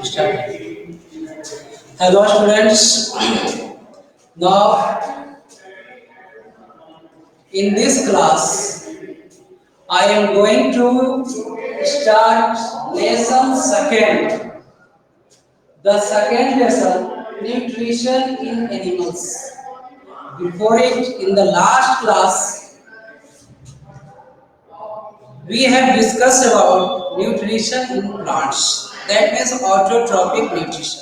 Start. Hello students. Now in this class I am going to start lesson second. The second lesson, nutrition in animals. Before it, in the last class we have discussed about nutrition in plants. That means autotrophic nutrition.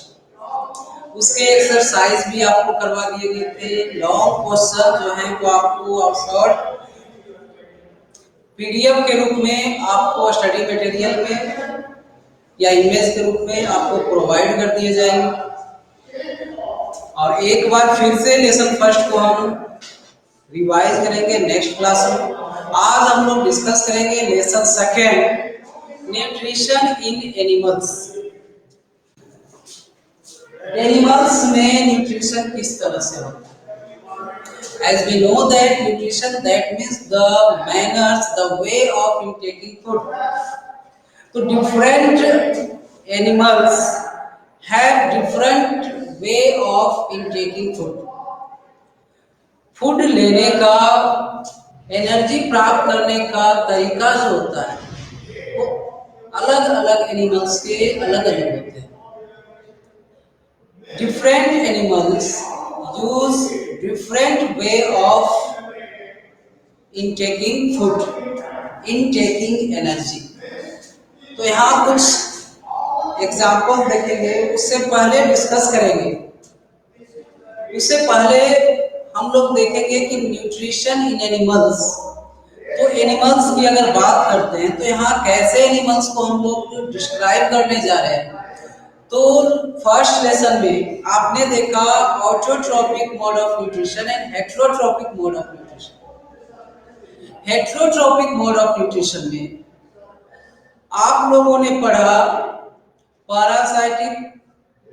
उसके exercise भी आपको करवा दिए गए थे। Long question जो है वो आपको शॉर्ट पीडीएफ के रूप में आपको स्टडी मटेरियल में या इमेज के रूप में आपको प्रोवाइड कर दिए जाएंगे। और एक बार फिर से लेसन फर्स्ट को हम रिवाइज करेंगे नेक्स्ट क्लास में। आज हम लोग डिस्कस करेंगे lesson second, nutrition in animals. Animals में न्यूट्रिशन किस तरह से होता है? As we know that nutrition, that means the manners, the way of intaking food. So different animals have different way of intaking food. Food लेने का, energy प्राप्त करने का तरीका जो होता है वो अलग अलग एनिमल्स के अलग अलग होते हैं। Different animals use different way of intaking food, intaking energy. तो यहाँ कुछ एग्जाम्पल देखेंगे, उससे पहले डिस्कस करेंगे। उससे पहले हम लोग देखेंगे कि न्यूट्रिशन इन एनिमल्स। तो एनिमल्स की अगर बात करते हैं तो यहाँ कैसे एनिमल्स को हम लोग डिस्क्राइब करने जा रहे हैं। तो फर्स्ट लेसन में आपने देखा autotrophic mode of nutrition and heterotrophic mode of nutrition. Heterotrophic mode of nutrition में आप लोगों ने पढ़ा पैरासाइटिक,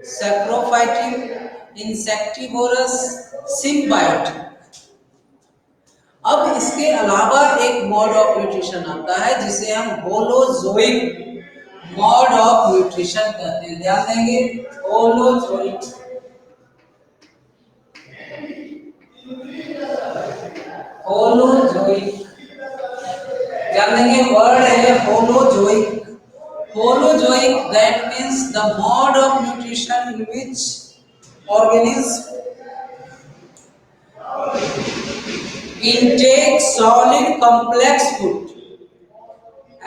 सैप्रोफाइटिक, इंसेक्टिवोरस, सिम्बायोटिक। अब इसके अलावा एक मोड ऑफ न्यूट्रिशन आता है जिसे हम होलोजोइक मोड ऑफ न्यूट्रिशन कहते हैं। ध्यान देंगे, होलोजोइक। होलोजोइक ध्यान देंगे, वर्ड है holozoic. Holozoic that means the mode of nutrition in which organism intake solid complex food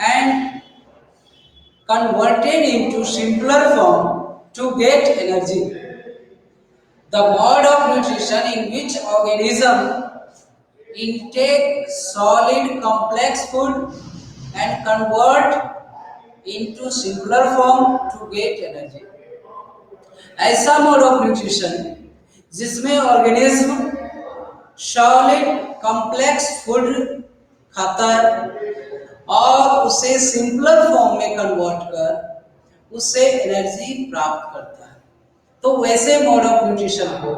and converted into simpler form to get energy. The mode of nutrition in which organism intake solid complex food and convert into simpler form to get energy. ऐसा mode of nutrition जिसमें organism solid complex food खाता है और उसे simpler form में convert कर उससे energy प्राप्त करता है। तो वैसे मोड ऑफ न्यूट्रिशन को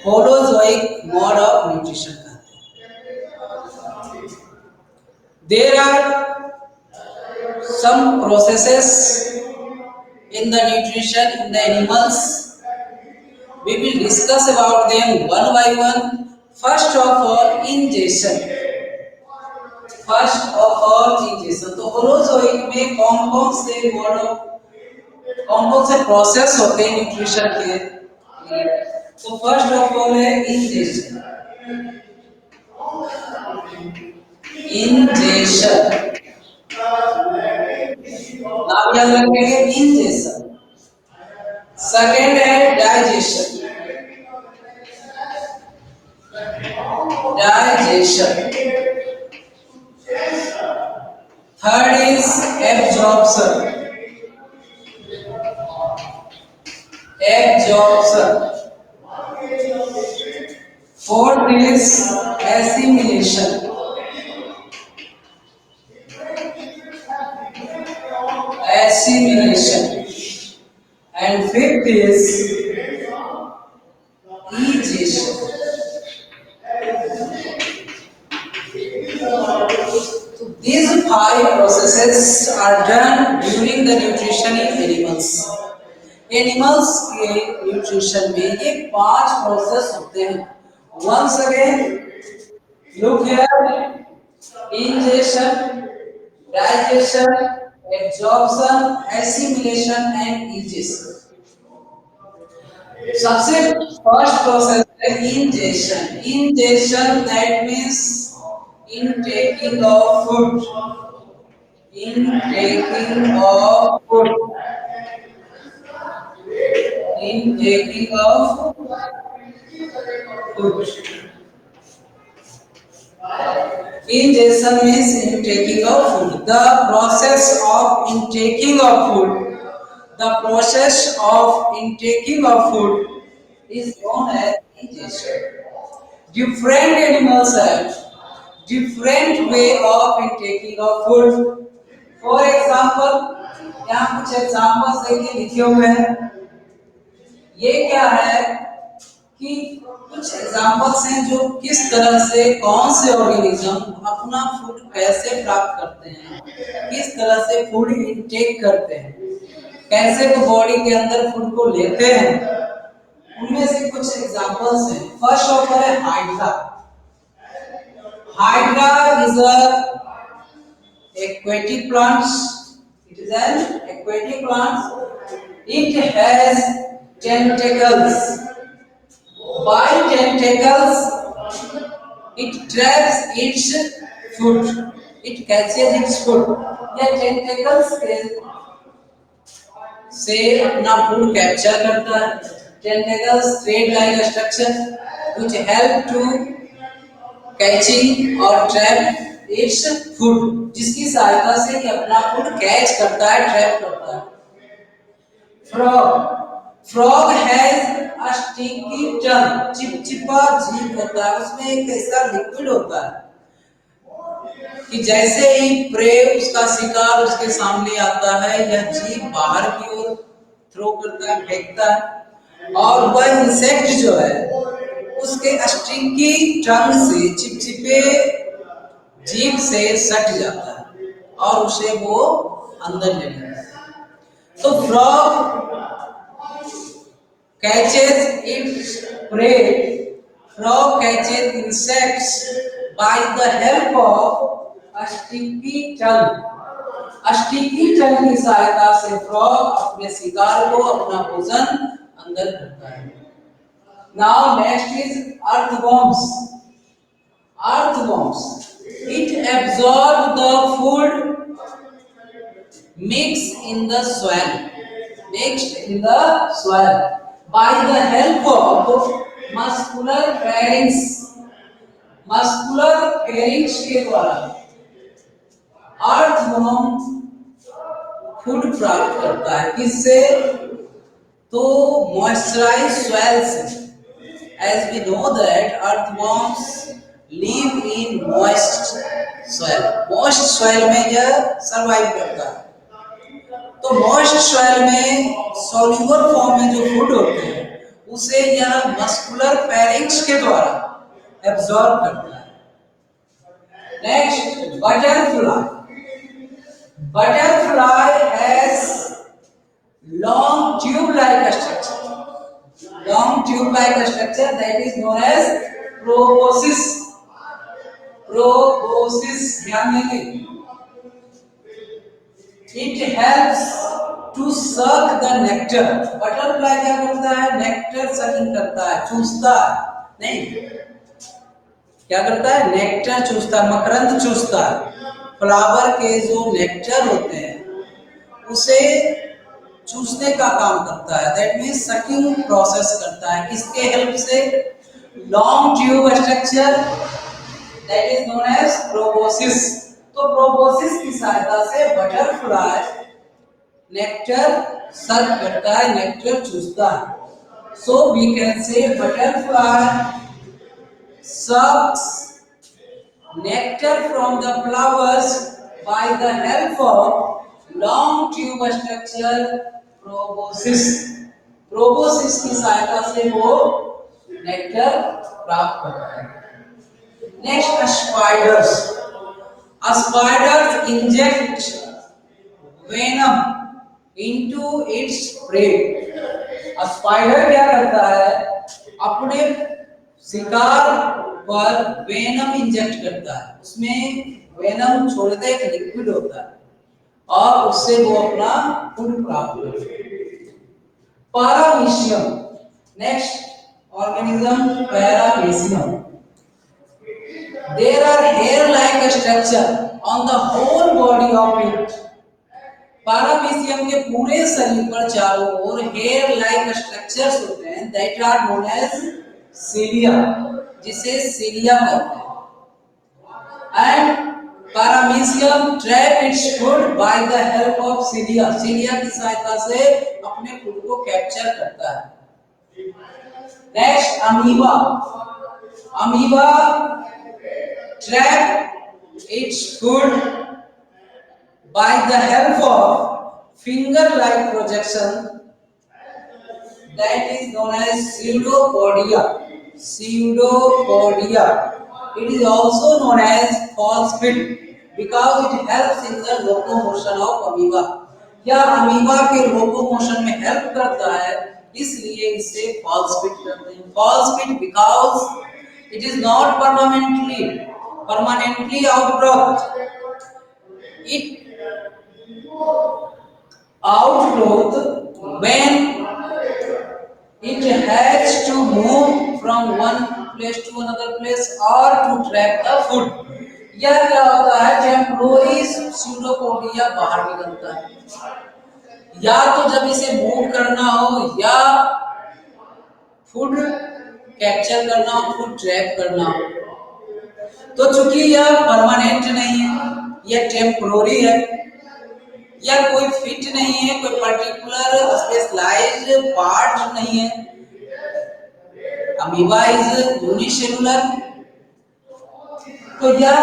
होलोजोइक मोड ऑफ न्यूट्रिशन कहते हैं। There are some processes in the nutrition in the animals. We will discuss about them one by one. First of all, ingestion. First of all, ingestion. तो holozoic में कौन-कौन से process होते हैं nutrition के? तो फर्स्ट ऑफ ऑल है ingestion. Ingestion नाम याद रखेंगे, इंजेशन। सेकेंड है digestion. Digestion. Third is absorption. Absorption. Fourth is assimilation. assimilation, and fifth is egestion. So these 5 processes processes are done during the nutrition in animals. Animals के nutrition में ये 5 process होते हैं. Once again, look here: ingestion, digestion, absorption, assimilation and egestion. सबसे first process है ingestion. Ingestion, that means intaking of food. Intaking of food. Intaking of food. Ingestion means intaking of food. The process of intaking of food. The process of intaking of food is known as ingestion. Different animals have different way of intaking of food. For example, यहाँ कुछ examples देखिए लिखे हुए हैं. ये क्या है कि कुछ एग्जाम्पल्स हैं जो किस तरह से कौन से ऑर्गेनिज्म अपना फूड कैसे प्राप्त करते हैं, किस तरह से फूड इनटेक करते हैं, कैसे वो बॉडी के अंदर फूड को लेते हैं. उनमें से कुछ एग्जाम्पल्स हैं. फर्स्ट ऑफ ऑल है hydra. Hydra is a aquatic plants. It is an aquatic plant. It has tentacles. By tentacles, it traps its food. It catches its food. यह tentacles से अपना फूड कैप्चर करता है. Tentacles thread-like structure which help to catching और trap its food, जिसकी सहायता से ये अपना फूड कैच करता है, ट्रैप करता है. Frog has a sticky tongue. चिपचिपा जीभ होता है, उसमें एक ऐसा लिक्विड होता है कि जैसे ही प्रे उसका शिकार उसके सामने आता है, यह जीभ बाहर की ओर थ्रो करता है, फेंकता है, और वह इंसेक्ट जो है उसके स्टिकी टंग से, चिपचिपे जीभ से सट जाता है और उसे वो अंदर ले लेता है. तो frog catches its prey. Frog catches insects bye the help of a sticky tongue. Sticky tongue की सहायता से फ्रॉग अपने शिकार को, अपना भोजन अंदर करता है. Now next is earthworms. Earthworms. It absorbs the food mixed in the soil. Mixed in the soil by the help of muscular pharynx. Muscular pharynx के द्वारा अर्थवर्म फूड प्राप्त करता है. किससे? तो मॉइस्चराइज सॉइल से. As we know that earthworms live in moist soil. Moist soil में यह सर्वाइव करता है. तो moist soil में soluble फॉर्म में जो फूड होते हैं उसे यह मस्कुलर पैरिंग्स के द्वारा एब्जॉर्ब करता है. Next, butterfly. Butterfly has long tube-like structure. Long tube-like structure that is known as proboscis. Proboscis, ध्यान देंगे. It helps to suck the nectar. Butterfly क्या करता है? नेक्टर सकिंग करता है, चूसता है. नहीं, क्या करता है? नेक्टर चूसता है, मकरंद चूसता है. फ्लावर के जो नेक्टर होते हैं उसे चूसने का काम करता है. दैट मीन्स सकिंग प्रोसेस करता है. किसके हेल्प से? Long tube structure that is known as proboscis. तो प्रोबोसिस की सहायता से बटरफ्लाई नेक्टर सर्व करता है, नेक्टर चूसता है. So we can say butterfly sucks nectar from the flowers by the help of long tube structure proboscis. Proboscis की सहायता से वो नेक्टर प्राप्त करता है. Next, spiders. Spiders inject venom into its prey। Spider क्या करता है, अपने शिकार पर वेनम इंजेक्ट करता है, उसमें वेनम छोड़ते एक लिक्विड होता है और उससे वो अपना फूड प्राप्त करता है। Paramecium, next organism paramecium. There are hair-like structure on the whole body of it। पारामीशियम के पूरे शरीर पर चारों ओर हेयर लाइक स्ट्रक्चर्स होते हैं, that are known as cilia, जिसे सीलिया कहते हैं। And paramecium trap its food by the help of cilia, cilia की सहायता से अपने फूड को कैप्चर करता है। Next amoeba, amoeba trap its food by the help of finger-like projection, that is known as pseudopodia। Pseudopodia. It is also known as false feet because it helps in the locomotion of amoeba। यह amoeba के locomotion में help करता है, इसलिए इसे false feet कहते हैं। False feet because it is not permanently outgrowth, it outgrowth when it has to move from one place to another place or to trap the food। यह क्या होता है, टेम्पोररी स्यूडोपोडिया बाहर निकलता है, या तो जब इसे मूव करना हो या फूड कैप्चर करना हो, फूड ट्रैप करना हो। तो चूंकि यह परमानेंट नहीं है, यह टेम्पोररी है, यह कोई फिट नहीं है, कोई पर्टिकुलर स्पेशलाइज्ड पार्ट नहीं है, अमीबा इज यूनिसेलुलर, तो यह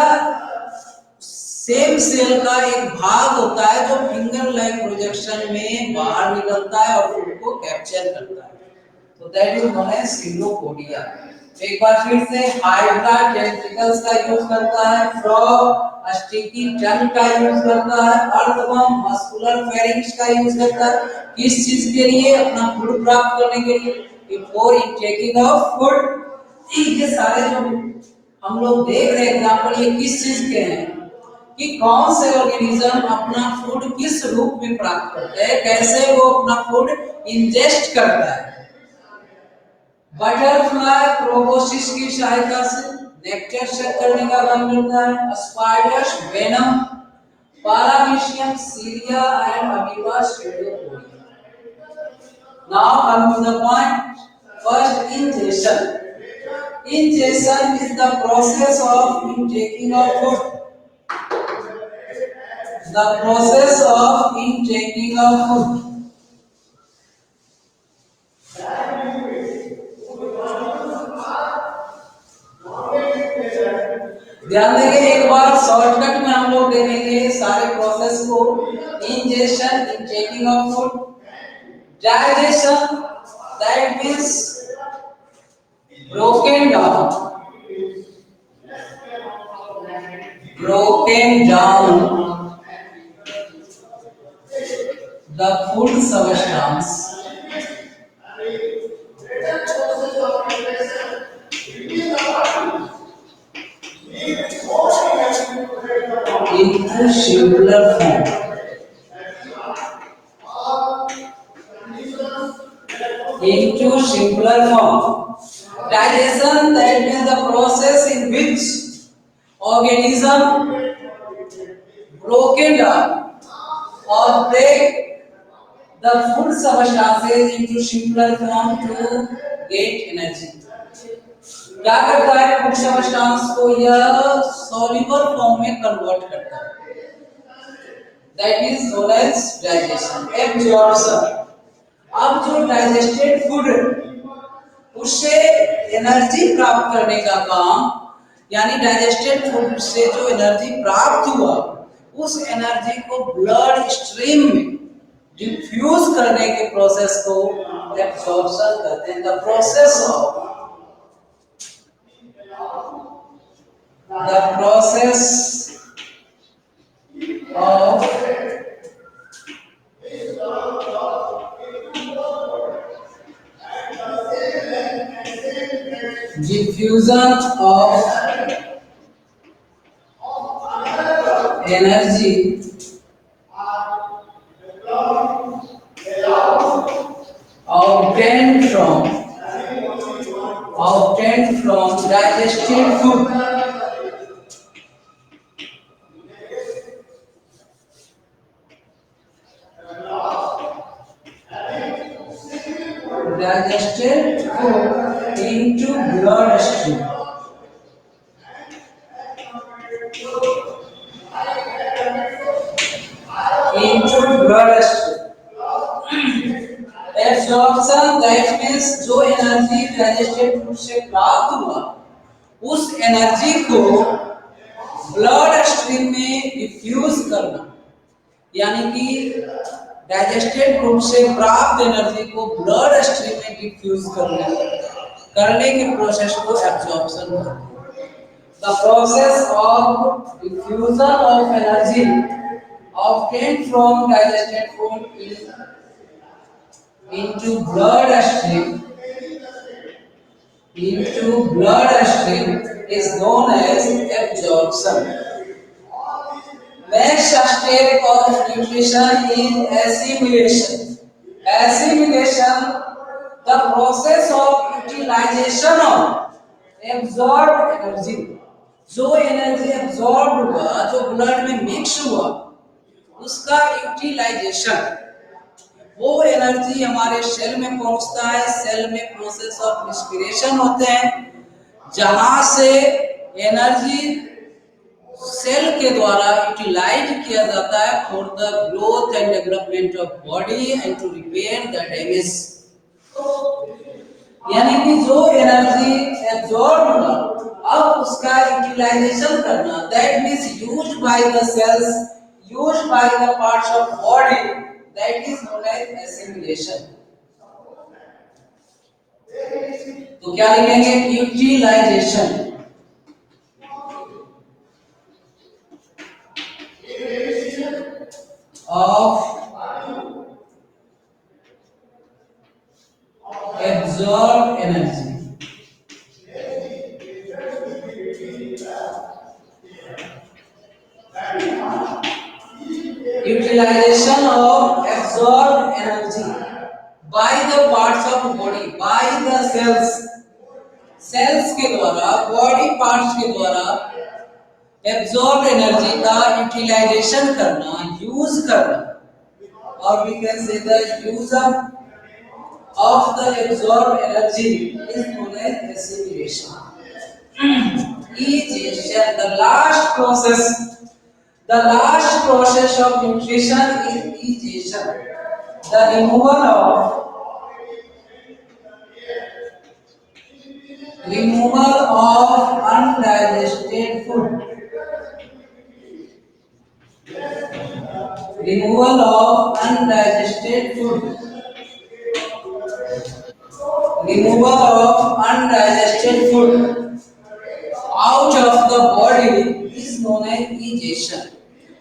सेम सेल का एक भाग होता है जो फिंगर लाइक प्रोजेक्शन में बाहर निकलता है और फूड को कैप्चर करता है, तो दैट इज नोन एज सीलोपोडिया। एक बार फिर से हाइड्रा टेंटिकल्स का यूज करता है, फ्रॉग स्टिकी टंग का यूज करता है, अर्थवर्म मस्कुलर फेरिंक्स का यूज करता है, किस चीज के लिए, अपना फूड प्राप्त करने के लिए, बिफोर इनटेकिंग ऑफ फूड। ये सारे जो हम लोग देख रहे हैं एग्जांपल, ये किस चीज के हैं कि कौन से ऑर्गेनिज्म अपना फूड किस रूप में प्राप्त करते हैं, कैसे वो अपना फूड इंजेस्ट करता है। बटरफ्लाई प्रोबोसिस की सहायता से नेक्टर सेक करने का काम करता है, spiders venom, paramecium cilia and amoeba pseudopodia. Now come to the point, first ingestion। Ingestion is the process of intaking of food, the process of intaking of food। ध्यान देंगे, एक बार शॉर्टकट में हम लोग देखेंगे सारे प्रोसेस को। Ingestion, intaking of food, digestion, that means broken down the food substance into simpler form। Into simpler form। Digestion, that means the process in which organism broken down or break the food substances into simpler form to get energy। क्या करता है, food substance को यह soluble form में convert करता है, that is known as digestion. Absorption, अब जो डाइजेस्टेड फूड उससे एनर्जी प्राप्त करने का काम, यानी डाइजेस्टेड फूड से जो एनर्जी प्राप्त हुआ उस एनर्जी को ब्लड स्ट्रीम में डिफ्यूज करने के प्रोसेस को एब्जॉर्प्शन कहते हैं। The process of diffusion of energy obtained from digested food. Digested food into bloodstream. Into bloodstream. Absorption that means जो एनर्जी डाइजेस्टेड फूड से प्राप्त हुआ उस एनर्जी को ब्लड स्ट्रीम में डिफ्यूज करना, यानी कि डाइजेस्टेड फूड से प्राप्त एनर्जी को ब्लड स्ट्रीम में डिफ्यूज करने के प्रोसेस को एब्जॉर्प्शन कहते हैं। The process of diffusion of energy obtained from digested food into bloodstream is known as absorption. Next stage of nutrition is assimilation. Assimilation, the process of utilization of absorbed energy. जो energy absorb हुआ, जो blood में mix हुआ, उसका utilisation, वो energy हमारे cell में पहुंचता है। सेल में प्रोसेस ऑफ रेस्पिरेशन होते हैं, जहां से एनर्जी सेल के द्वारा यूटिलाइज किया जाता है for the growth and development of body and to repair the damage. यानी कि जो एनर्जी एब्जॉर्ब हुआ, अब उसका यूटिलाइजेशन करना, that means used by the cells, used by the parts of body, that is known as assimilation. तो क्या लिखेंगे? Utilisation of absorbed energy. Utilization of absorbed energy by the parts of body, by the cells. cells के द्वारा, body parts के द्वारा absorb energy का utilisation करना, use करना, और we can say the use of the absorb energy is known as assimilation. Digestion, the last process of nutrition is digestion, the removal of undigested food. Removal of undigested food. Removal of undigested food out of the body is known as digestion.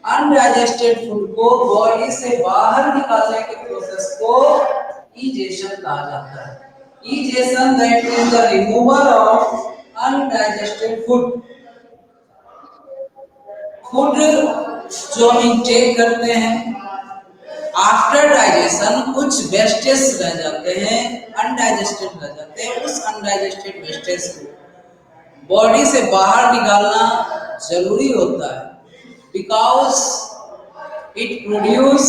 Undigested food को body से बाहर निकालने के process को digestion कहा जाता है। Digestion, that is the removal of undigested food. Food जो हम इंटेक करते हैं, आफ्टर डाइजेशन कुछ वेस्टेज रह जाते हैं, अनडाइजेस्टेड रह जाते हैं। उस अनडाइजेस्टेड वेस्टेज को बॉडी से बाहर निकालना जरूरी होता है, because it produce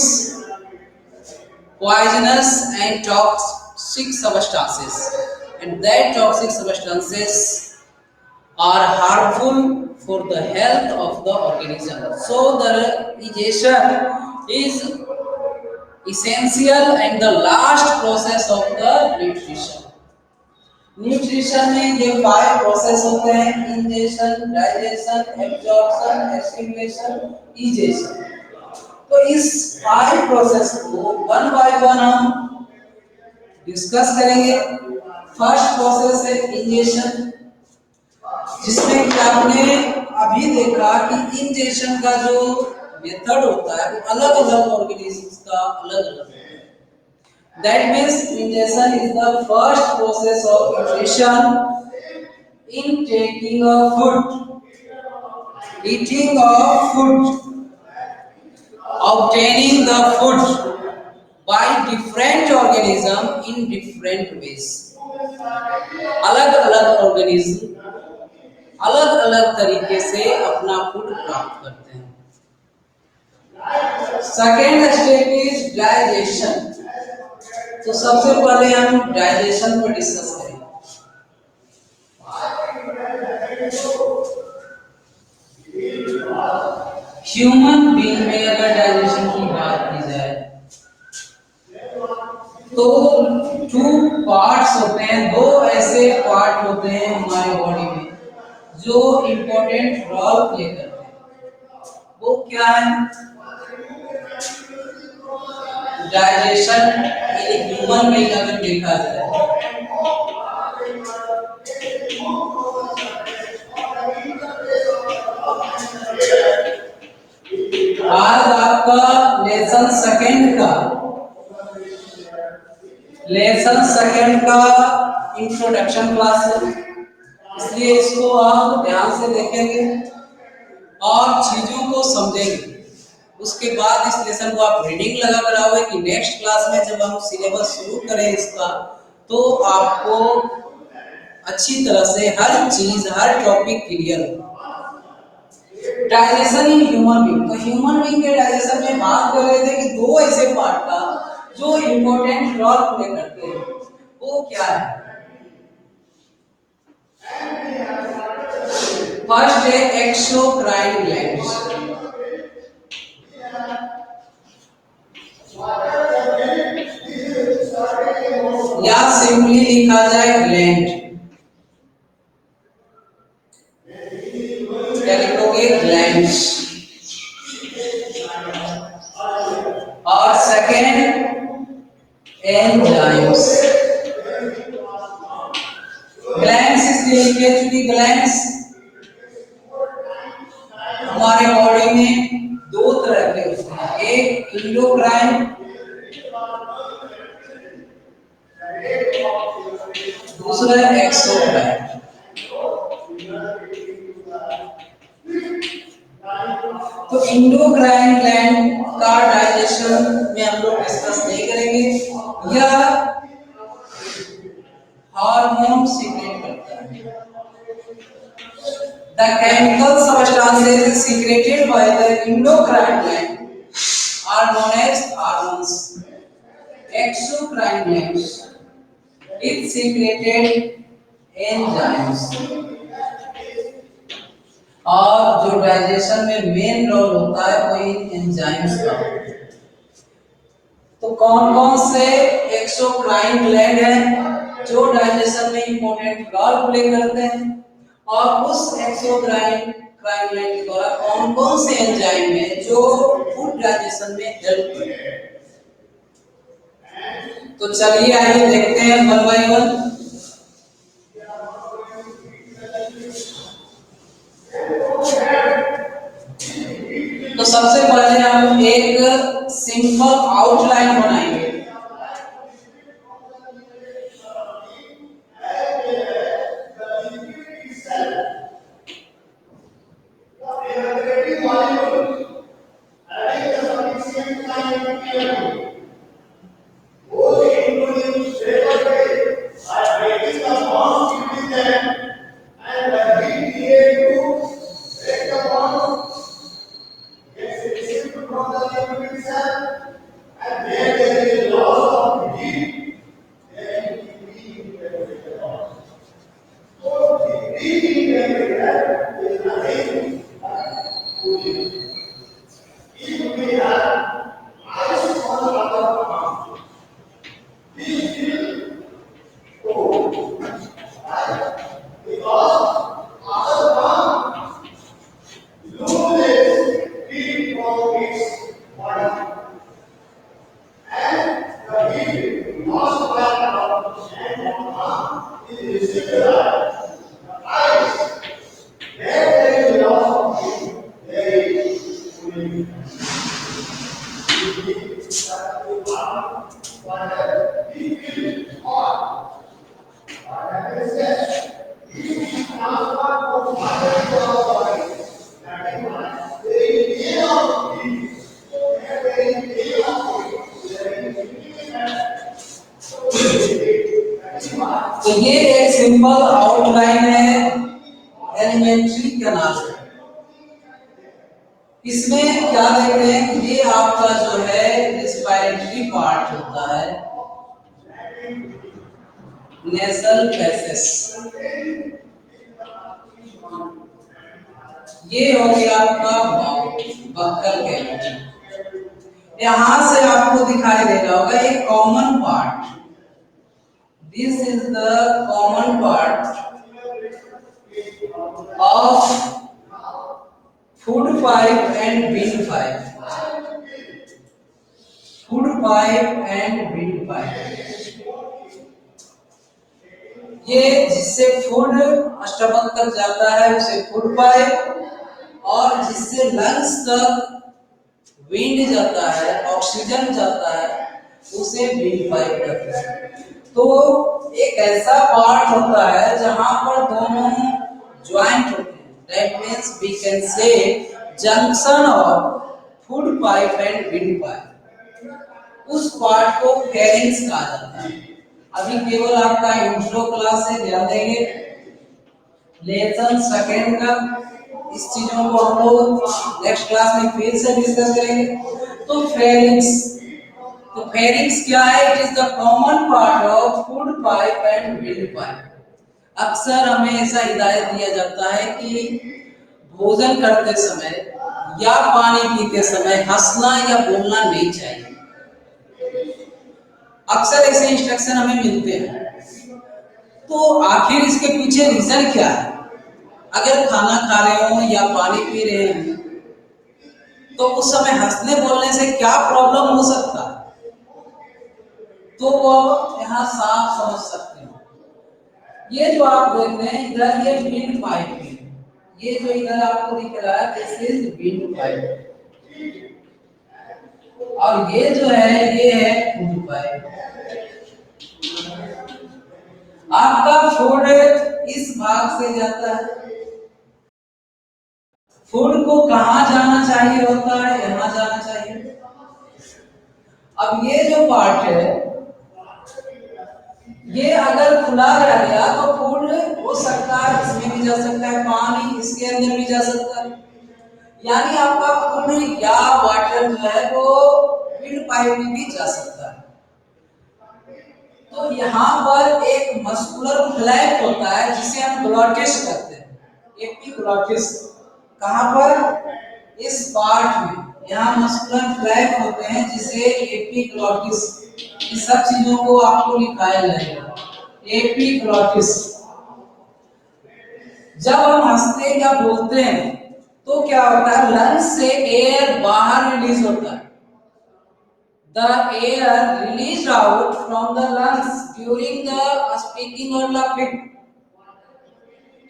poisonous and toxic substances, and that toxic substances are harmful for the health of the organism. So the digestion is essential and the last process of the nutrition. Nutrition में ये 5 process होते हैं: ingestion, digestion, absorption, assimilation, egestion. तो इस 5 process को one by one हम discuss करेंगे। First process है इंजेशन, जिसमें कि आपने अभी देखा कि इंजेशन का जो मेथड होता है वो अलग अलग ऑर्गेनिजम्स का अलग अलग होता है। That means ingestion is the first process of nutrition in taking of food, eating of food, obtaining the food by different organism in different ways. अलग अलग ऑर्गेनिज्म अलग अलग तरीके से अपना फूड प्राप्त करते हैं. Second step is digestion. तो सबसे पहले हम डाइजेशन पर डिस्कस करेंगे. ह्यूमन बीइंग में अगर डाइजेशन की बात की जाए तो टू पार्ट्स होते हैं, दो ऐसे पार्ट होते हैं हमारे बॉडी में जो इम्पोर्टेंट रोल प्ले करते हैं. वो क्या है? डाइजेशन इन ह्यूमन बीइंग अगर देखा जाए आज आपका लेसन सेकंड का इंट्रोडक्शन क्लास है, इसलिए इसको आप ध्यान से देखेंगे और चीजों को समझेंगे. उसके बाद इस लेसन को आप रीडिंग लगा कर आओगे कि नेक्स्ट क्लास में जब हम सिलेबस शुरू करें इसका तो आपको अच्छी तरह से हर चीज हर टॉपिक क्लियर हो. Digestion in human being. तो ह्यूमन बीइंग के डाइजेशन में बात कर रहे थे कि दो ऐसे पार्ट का जो इम्पोर्टेंट रोल प्ले करते हैं. वो क्या है? फर्स्ट है एक्सोक्राइन ग्लैंड्स या सिंपली लिखा जाए ग्लैंड. क्या लिखोगे? ग्लैंड्स. और सेकेंड एंजाइम्स. ग्लैंड्स इसलिए लिखे क्योंकि ग्लैंड्स हमारे बॉडी में दो तरह के होते हैं. एक इंडोक्राइन, दूसरा एक्सोक्राइन. तो इंडोक्राइन ग्लैंड का डाइजेशन में हम लोग डिस्कस नहीं करेंगे. यह हार्मोन सीक्रेट करता है. The chemical substances secreted by the endocrine gland are known as hormones. Exocrine glands it secreted enzymes. और जो डाइजेशन में मेन रोल होता है वो इन एंजाइम्स का. तो कौन कौन से एक्सोक्राइन ग्लैंड हैं जो डाइजेशन में इंपॉर्टेंट रोल प्ले करते हैं और उस एक्सोक्राइन ग्लैंड के द्वारा कौन कौन से एंजाइम हैं जो फूड डाइजेशन में हेल्प करते हैं. तो चलिए आइए देखते हैं वन बाय वन. तो सबसे पहले हम एक सिंपल आउटलाइन बनाएंगे. तो ये एक सिंपल आउटलाइन है एलिमेंट्री कैनाल। इसमें क्या देख रहे हैं, ये आपका जो है रेस्पिरेटरी पार्ट होता है, नेजल पैसेज। ये हो गया आपका बक्कल कैविटी। यहां से आपको दिखाई दे रहा होगा एक common part, this is the common part of food pipe and wind pipe, food pipe and wind pipe. ये जिससे फूड स्टमक तक जाता है उसे फूड पाइप, और जिससे लंग्स तक विंड जाता है, ऑक्सीजन जाता है, उसे विंड पाइप कहते हैं। तो एक ऐसा पार्ट होता है जहां पर दोनों ज्वाइंट होते हैं, that means we can say junction of food pipe and wind pipe. उस पार्ट को फेरिंग्स कहा जाता है। अभी केवल आपका इंट्रो क्लास से ध्यान देंगे, लेसन सेकंड का इस चीजों को हम लोग नेक्स्ट क्लास में फिर से डिस्कस करेंगे। तो फेरिंग्स क्या है? It is the common part of food pipe and wind pipe. अक्सर हमें ऐसा हिदायत दिया जाता है कि भोजन करते समय या पानी पीते समय हंसना या बोलना नहीं चाहिए। अक्सर ऐसे इंस्ट्रक्शन हमें मिलते हैं। तो आखिर इसके पीछे रीजन क्या है? अगर खाना खा रहे हो या पानी पी रहे हैं तो उस समय हंसने बोलने से क्या प्रॉब्लम हो सकता है, तो वो यहाँ साफ समझ सकते हो। ये जो आप देख रहे हैं इधर, ये विंड पाइप है। ये जो इधर आपको दिख रहा है दिस इज विंड पाइप, और ये जो है ये है फूड पाइप। आपका फूड इस भाग से जाता है। फूड को कहाँ जाना चाहिए होता है? यहाँ जाना चाहिए। अब ये जो पार्ट है ये अगर खुला रह गया तो फूड हो सकता है इसमें भी जा सकता है, पानी इसके अंदर भी जा सकता है, यानी आपका फूड या वाटर जो है वो विंड पाइप में भी जा सकता है। तो यहाँ पर एक मस्कुलर फ्लैप होता है जिसे हम ग्लॉटिस कहते हैं, एपिग्लॉटिस। कहाँ पर? इस पार्ट में यहाँ मस्कुलर फ्लैप होते हैं जिसे एपिग्लॉटिस। इस सब चीजों को आपको लिखाया जाएगा, एपिग्लॉटिस। जब हम हंसते या बोलते हैं तो क्या होता है, लंग्स से एयर बाहर रिलीज होता है। The air released out from the lungs during the speaking or laughing.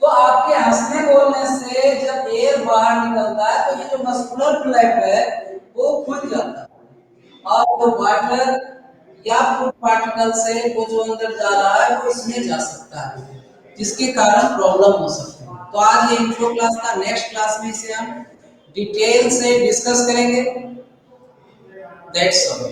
तो आपके हंसने बोलने से जब एयर बाहर निकलता है तो ये जो मस्कुलर फ्लैप है वो खुल जाता है, और तो वाटर या फूड पार्टिकल से वो जो अंदर जा रहा है वो इसमें जा सकता है, जिसके कारण प्रॉब्लम हो सकती है। तो आज ये इंट्रो क्लास था, नेक्स्ट क्लास में इसे हम डिटेल से डिस्कस करेंगे। That's all.